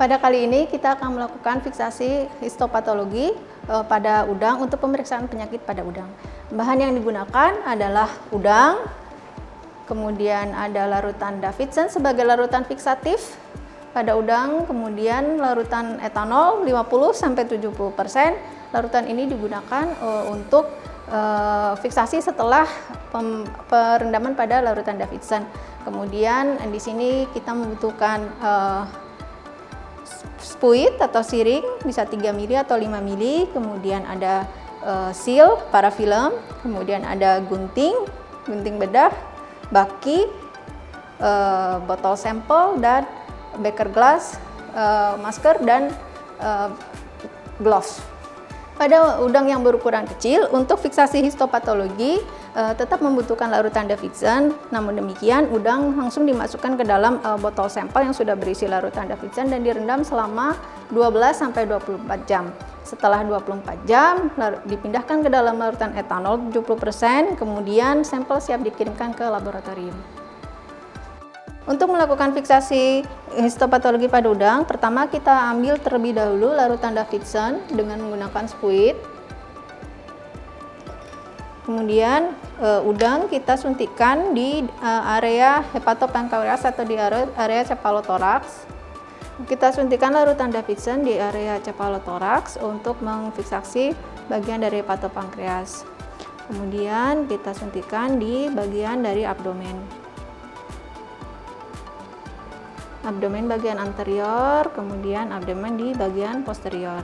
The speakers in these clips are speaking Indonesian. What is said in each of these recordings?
Pada kali ini kita akan melakukan fiksasi histopatologi pada udang untuk pemeriksaan penyakit pada udang. Bahan yang digunakan adalah udang, kemudian ada larutan Davidson sebagai larutan fiksatif pada udang, kemudian larutan etanol 50-70%. Larutan ini digunakan untuk fiksasi setelah perendaman pada larutan Davidson. Kemudian di sini kita membutuhkan spuit atau siring bisa 3 mili atau 5 mili, kemudian ada seal parafilm, kemudian ada gunting bedah, baki, botol sampel, dan beaker glass, masker, dan gloves. Pada udang yang berukuran kecil, untuk fiksasi histopatologi tetap membutuhkan larutan Davidson. Namun demikian, udang langsung dimasukkan ke dalam botol sampel yang sudah berisi larutan Davidson dan direndam selama 12-24 jam. Setelah 24 jam, dipindahkan ke dalam larutan etanol 70%, kemudian sampel siap dikirimkan ke laboratorium. Untuk melakukan fiksasi histopatologi pada udang, pertama kita ambil terlebih dahulu larutan Davidson dengan menggunakan spuit. Kemudian udang kita suntikkan di area hepatopankreas atau di area cephalothorax. Kita suntikkan larutan Davidson di area cephalothorax untuk memfiksasi bagian dari hepatopankreas. Kemudian kita suntikkan di bagian dari abdomen. Abdomen bagian anterior, kemudian abdomen di bagian posterior.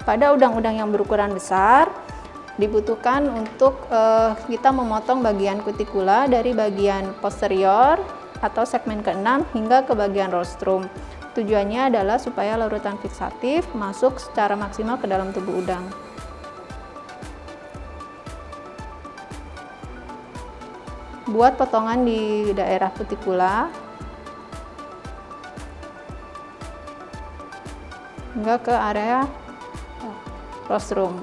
Pada udang-udang yang berukuran besar, dibutuhkan untuk kita memotong bagian kutikula dari bagian posterior atau segmen ke-6 hingga ke bagian rostrum. Tujuannya adalah supaya larutan fiksatif masuk secara maksimal ke dalam tubuh udang. Buat potongan di daerah kutikula hingga ke area rostrum.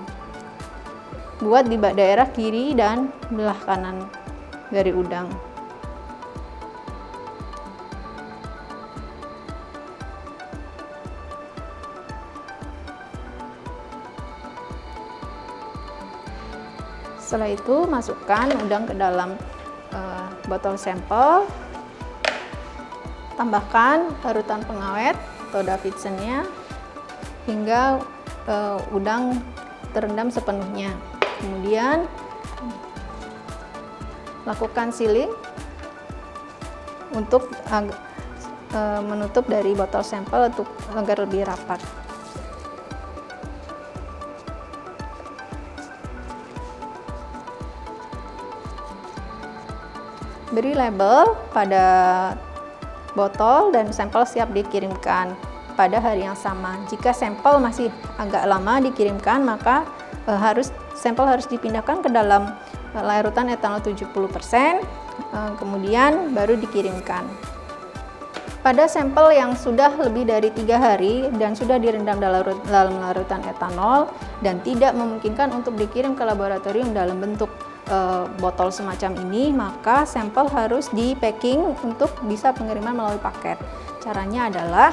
Buat di daerah kiri dan belah kanan dari udang. Setelah itu masukkan udang ke dalam botol sampel, tambahkan larutan pengawet atau Davidson-nya hingga udang terendam sepenuhnya. Kemudian lakukan sealing untuk menutup dari botol sampel agar lebih rapat. Beri label pada botol dan sampel siap dikirimkan pada hari yang sama. Jika sampel masih agak lama dikirimkan, maka sampel harus dipindahkan ke dalam larutan etanol 70%, kemudian baru dikirimkan. Pada sampel yang sudah lebih dari 3 hari dan sudah direndam dalam larutan etanol dan tidak memungkinkan untuk dikirim ke laboratorium dalam bentuk botol semacam ini, maka sampel harus di packing untuk bisa pengiriman melalui paket. Caranya adalah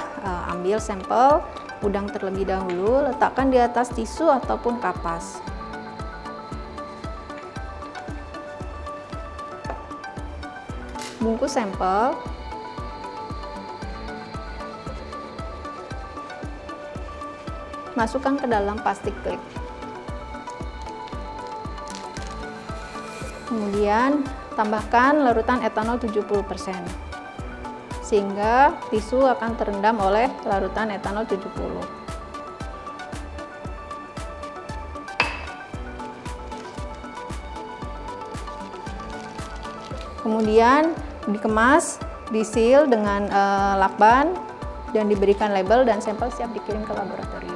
ambil sampel udang terlebih dahulu, letakkan di atas tisu ataupun kapas. Bungkus sampel. Masukkan ke dalam plastik klip. Kemudian tambahkan larutan etanol 70%, sehingga tisu akan terendam oleh larutan etanol 70. Kemudian dikemas, diseal dengan lakban dan diberikan label dan sampel siap dikirim ke laboratorium.